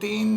3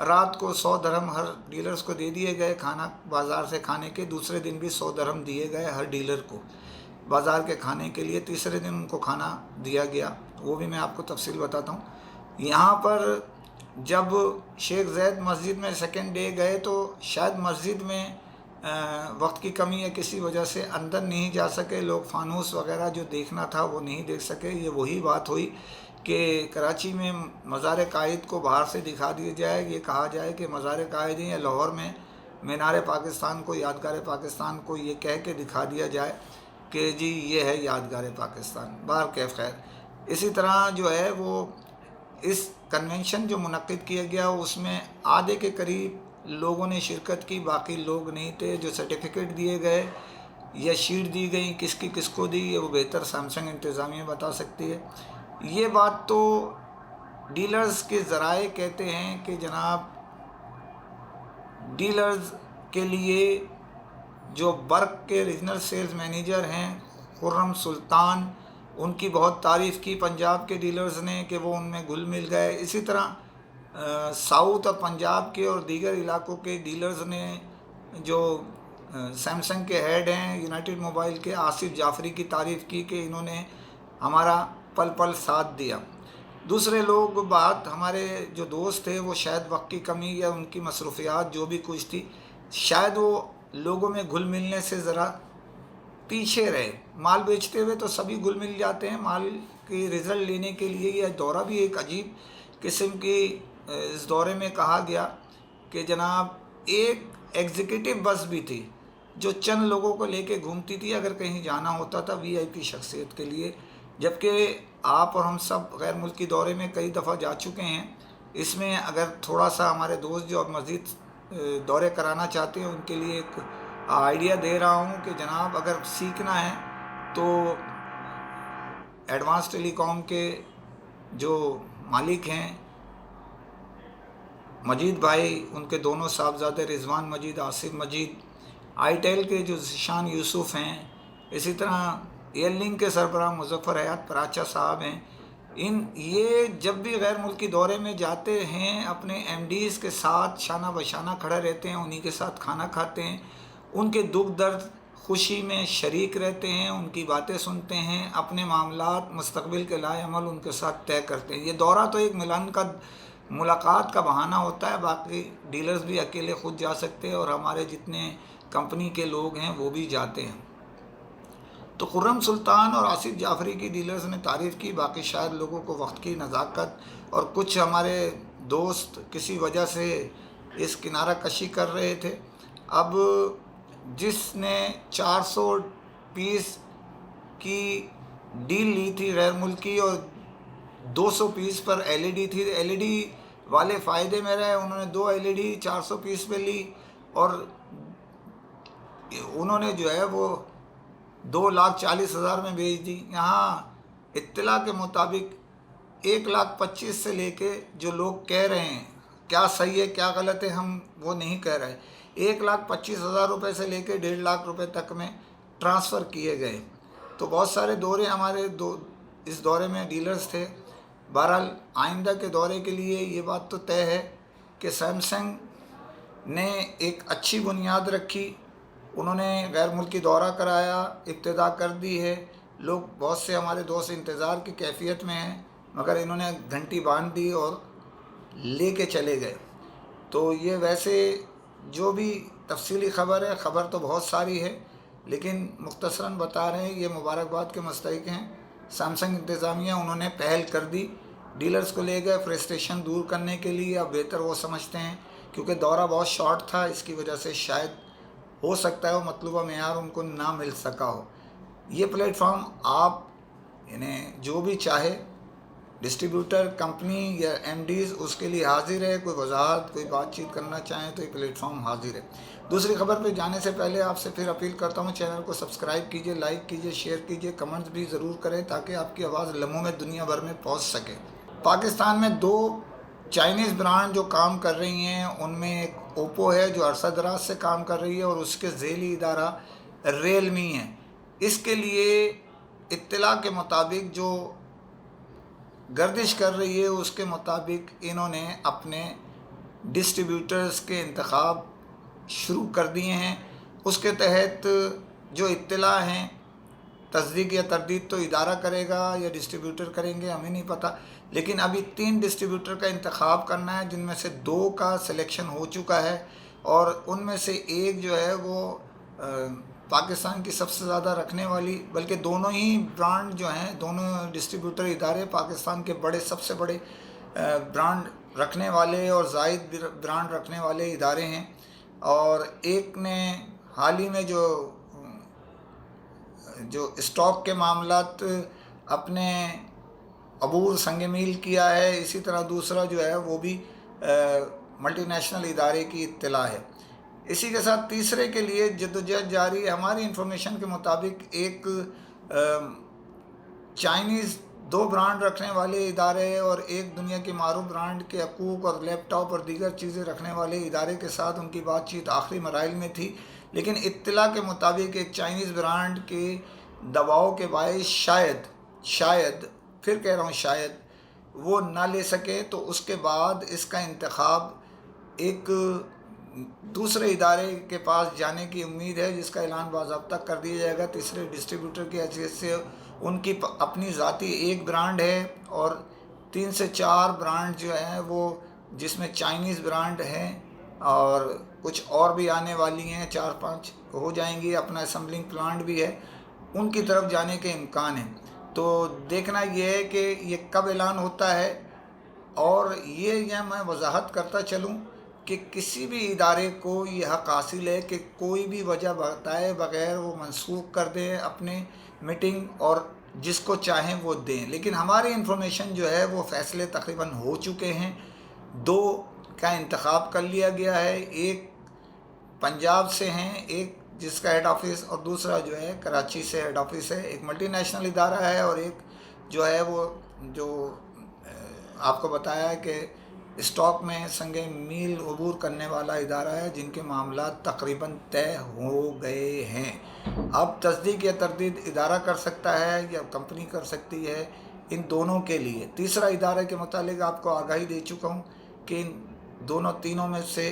رات کو 100 درہم ہر ڈیلرز کو دے دیے گئے کھانا بازار سے کھانے کے، دوسرے دن بھی 100 درہم دیے گئے ہر ڈیلر کو بازار کے کھانے کے لیے، تیسرے دن ان کو کھانا دیا گیا، وہ بھی میں آپ کو تفصیل بتاتا ہوں۔ یہاں پر جب شیخ زید مسجد میں سیکنڈ ڈے گئے تو شاید مسجد میں وقت کی کمی یا کسی وجہ سے اندر نہیں جا سکے لوگ، فانوس وغیرہ جو دیکھنا تھا وہ نہیں دیکھ سکے۔ یہ وہی بات ہوئی کہ کراچی میں مزار قائد کو باہر سے دکھا دیا جائے، یہ کہا جائے کہ مزار قائد ہیں، یا لاہور میں مینار پاکستان کو، یادگار پاکستان کو یہ کہہ کے دکھا دیا جائے کہ جی یہ ہے یادگار پاکستان۔ بہرکیف خیر، اسی طرح جو ہے وہ اس کنونشن جو منعقد کیا گیا اس میں آدھے کے قریب لوگوں نے شرکت کی، باقی لوگ نہیں تھے۔ جو سرٹیفکیٹ دیے گئے یا شیٹ دی گئی کس کو دی، یہ وہ بہتر سیمسنگ انتظامیہ بتا سکتی ہے۔ یہ بات تو ڈیلرز کے ذرائع کہتے ہیں کہ جناب ڈیلرز کے لیے جو برق کے ریجنل سیلز مینیجر ہیں خرم سلطان، ان کی بہت تعریف کی پنجاب کے ڈیلرز نے کہ وہ ان میں گھل مل گئے۔ اسی طرح ساؤتھ اور پنجاب کے اور دیگر علاقوں کے ڈیلرز نے جو سیمسنگ کے ہیڈ ہیں یونائٹڈ موبائل کے آصف جعفری کی تعریف کی کہ انہوں نے ہمارا پل پل ساتھ دیا۔ دوسرے لوگ بات ہمارے جو دوست تھے وہ شاید وقت کی کمی یا ان کی مصروفیات جو بھی کچھ تھی، شاید وہ لوگوں میں گھل ملنے سے ذرا پیچھے رہے۔ مال بیچتے ہوئے تو سبھی گھل مل جاتے ہیں، مال کی رزلٹ لینے کے لیے یہ دورہ بھی ایک عجیب قسم کی اس دورے میں کہا گیا کہ جناب ایک ایگزیکٹو بس بھی تھی جو چند لوگوں کو لے کے گھومتی تھی اگر کہیں جانا ہوتا تھا وی آئی پی شخصیت کے لیے، جبکہ آپ اور ہم سب غیر ملکی دورے میں کئی دفعہ جا چکے ہیں۔ اس میں اگر تھوڑا سا ہمارے دوست جو اب مزید دورے کرانا چاہتے ہیں ان کے لیے ایک آئیڈیا دے رہا ہوں کہ جناب اگر سیکھنا ہے تو ایڈوانس ٹیلی کام کے جو مالک ہیں مجید بھائی، ان کے دونوں صاحبزادے رضوان مجید، آصف مجید، آئی ٹیل کے جو ذیشان یوسف ہیں، اسی طرح ایئر لنک کے سربراہ مظفر حیات پراچا صاحب ہیں، یہ جب بھی غیر ملکی دورے میں جاتے ہیں اپنے ایم ڈیز کے ساتھ شانہ بشانہ کھڑے رہتے ہیں، انہی کے ساتھ کھانا کھاتے ہیں، ان کے دکھ درد خوشی میں شریک رہتے ہیں، ان کی باتیں سنتے ہیں، اپنے معاملات مستقبل کے لائے عمل ان کے ساتھ طے کرتے ہیں۔ یہ دورہ تو ایک ملاقات کا بہانہ ہوتا ہے، باقی ڈیلرز بھی اکیلے خود جا سکتے ہیں اور ہمارے جتنے کمپنی کے لوگ ہیں وہ بھی جاتے ہیں۔ تو خرم سلطان اور آصف جعفری کی ڈیلرز نے تعریف کی، باقی شاید لوگوں کو وقت کی نزاکت اور کچھ ہمارے دوست کسی وجہ سے اس کنارہ کشی کر رہے تھے۔ اب جس نے 400 پیس کی ڈیل لی تھی غیر ملکی اور 200 پیس پر ایل ای ڈی تھی، ایل ای ڈی والے فائدے میں رہے، انہوں نے 2 ایل ای ڈی 400 پیس پہ لی اور انہوں نے جو ہے وہ 2,40,000 میں بیچ دی۔ یہاں اطلاع کے مطابق 1,25,000 سے لے کے جو لوگ کہہ رہے ہیں کیا صحیح ہے کیا غلط ہے ہم وہ نہیں کہہ رہے، 1,25,000 روپے سے لے کے 1.5 لاکھ روپے تک میں ٹرانسفر کیے گئے۔ تو بہت سارے دورے ہمارے اس دورے میں ڈیلرز تھے۔ بہرحال آئندہ کے دورے کے لیے یہ بات تو طے ہے کہ سیمسنگ نے ایک اچھی بنیاد رکھی، انہوں نے غیر ملکی دورہ کرایا، ابتدا کر دی ہے، لوگ بہت سے ہمارے دوست انتظار کی کیفیت میں ہیں، مگر انہوں نے گھنٹی باندھ دی اور لے کے چلے گئے۔ تو یہ ویسے جو بھی تفصیلی خبر ہے، خبر تو بہت ساری ہے لیکن مختصراً بتا رہے ہیں، یہ مبارکباد کے مستحق ہیں سیمسنگ انتظامیہ، انہوں نے پہل کر دی، ڈیلرز کو لے گئے فرسٹریشن دور کرنے کے لیے۔ اب بہتر وہ سمجھتے ہیں کیونکہ دورہ بہت شارٹ تھا، اس کی وجہ سے شاید ہو سکتا ہے وہ مطلوبہ معیار ان کو نہ مل سکا ہو۔ یہ پلیٹ فارم آپ یعنی جو بھی چاہے ڈسٹریبیوٹر کمپنی یا ایم ڈیز اس کے لیے حاضر ہے، کوئی وضاحت کوئی بات چیت کرنا چاہیں تو یہ پلیٹ فارم حاضر ہے۔ دوسری خبر پہ جانے سے پہلے آپ سے پھر اپیل کرتا ہوں چینل کو سبسکرائب کیجئے، لائک کیجئے، شیئر کیجئے، کمنٹس بھی ضرور کریں تاکہ آپ کی آواز لمحوں میں دنیا بھر میں پہنچ سکے۔ پاکستان میں 2 چائنیز برانڈ جو کام کر رہی ہیں ان میں ایک اوپو ہے جو عرصہ دراز سے کام کر رہی ہے اور اس کے ذیلی ادارہ ریئلمی ہے۔ اس کے لیے اطلاع کے مطابق جو گردش کر رہی ہے اس کے مطابق انہوں نے اپنے ڈسٹریبیوٹرز کے انتخاب شروع کر دیے ہیں۔ اس کے تحت جو اطلاع ہیں، تصدیق یا تردید تو ادارہ کرے گا یا ڈسٹریبیوٹر کریں گے، ہمیں نہیں پتہ، لیکن ابھی 3 ڈسٹریبیوٹر کا انتخاب کرنا ہے، جن میں سے 2 کا سلیکشن ہو چکا ہے، اور ان میں سے ایک جو ہے وہ پاکستان کی سب سے زیادہ رکھنے والی، بلکہ دونوں ہی برانڈ جو ہیں، دونوں ڈسٹریبیوٹر ادارے پاکستان کے سب سے بڑے برانڈ رکھنے والے اور زائد برانڈ رکھنے والے ادارے ہیں، اور ایک نے حال ہی میں جو اسٹاک کے معاملات اپنے عبور سنگ میل کیا ہے، اسی طرح دوسرا جو ہے وہ بھی ملٹی نیشنل ادارے کی اطلاع ہے۔ اسی کے ساتھ تیسرے کے لیے جدوجہد جاری ہے۔ ہماری انفارمیشن کے مطابق ایک چائنیز 2 برانڈ رکھنے والے ادارے اور ایک دنیا کے معروف برانڈ کے حقوق اور لیپ ٹاپ اور دیگر چیزیں رکھنے والے ادارے کے ساتھ ان کی بات چیت آخری مراحل میں تھی، لیکن اطلاع کے مطابق ایک چائنیز برانڈ کے دباؤ کے باعث شاید پھر کہہ رہا ہوں شاید وہ نہ لے سکے، تو اس کے بعد اس کا انتخاب ایک دوسرے ادارے کے پاس جانے کی امید ہے، جس کا اعلان باضابطہ کر دیا جائے گا تیسرے ڈسٹریبیوٹر کی حیثیت سے۔ ان کی اپنی ذاتی ایک برانڈ ہے، اور 3 سے 4 برانڈ جو ہیں وہ جس میں چائنیز برانڈ ہیں، اور کچھ اور بھی آنے والی ہیں، 4-5 ہو جائیں گی، اپنا اسمبلنگ پلانٹ بھی ہے، ان کی طرف جانے کے امکان ہیں۔ تو دیکھنا یہ ہے کہ یہ کب اعلان ہوتا ہے، اور یہ میں وضاحت کرتا چلوں کہ کسی بھی ادارے کو یہ حق حاصل ہے کہ کوئی بھی وجہ بتائے بغیر وہ منسوخ کر دیں اپنے میٹنگ، اور جس کو چاہیں وہ دیں، لیکن ہماری انفارمیشن جو ہے وہ فیصلے تقریباً ہو چکے ہیں۔ 2 کا انتخاب کر لیا گیا ہے، ایک پنجاب سے ہیں، ایک جس کا ہیڈ آفس، اور دوسرا جو ہے کراچی سے ہیڈ آفس ہے۔ ایک ملٹی نیشنل ادارہ ہے، اور ایک جو ہے وہ جو آپ کو بتایا کہ اسٹاک میں سنگ میل عبور کرنے والا ادارہ ہے، جن کے معاملات تقریباً طے ہو گئے ہیں۔ اب تصدیق یا تردید ادارہ کر سکتا ہے یا کمپنی کر سکتی ہے، ان دونوں کے لیے۔ تیسرا ادارے کے متعلق آپ کو آگاہی دے چکا ہوں کہ ان تینوں میں سے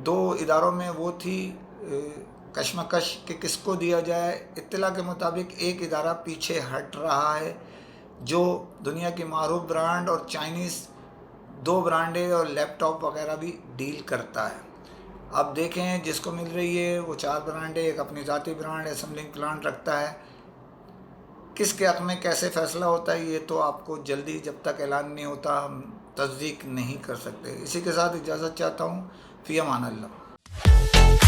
2 اداروں میں وہ تھی کشمکش کہ کس کو دیا جائے۔ اطلاع کے مطابق ایک ادارہ پیچھے ہٹ رہا ہے، جو دنیا کی معروف برانڈ اور چائنیز 2 برانڈیں اور لیپ ٹاپ وغیرہ بھی ڈیل کرتا ہے۔ اب دیکھیں جس کو مل رہی ہے وہ 4 برانڈیں، ایک اپنی ذاتی برانڈ اسمبلنگ پلانٹ رکھتا ہے۔ کس کے حق میں کیسے فیصلہ ہوتا ہے، یہ تو آپ کو جلدی جب تک اعلان نہیں ہوتا ہم تصدیق نہیں کر سکتے۔ اسی کے ساتھ اجازت چاہتا ہوں، فی امان اللہ۔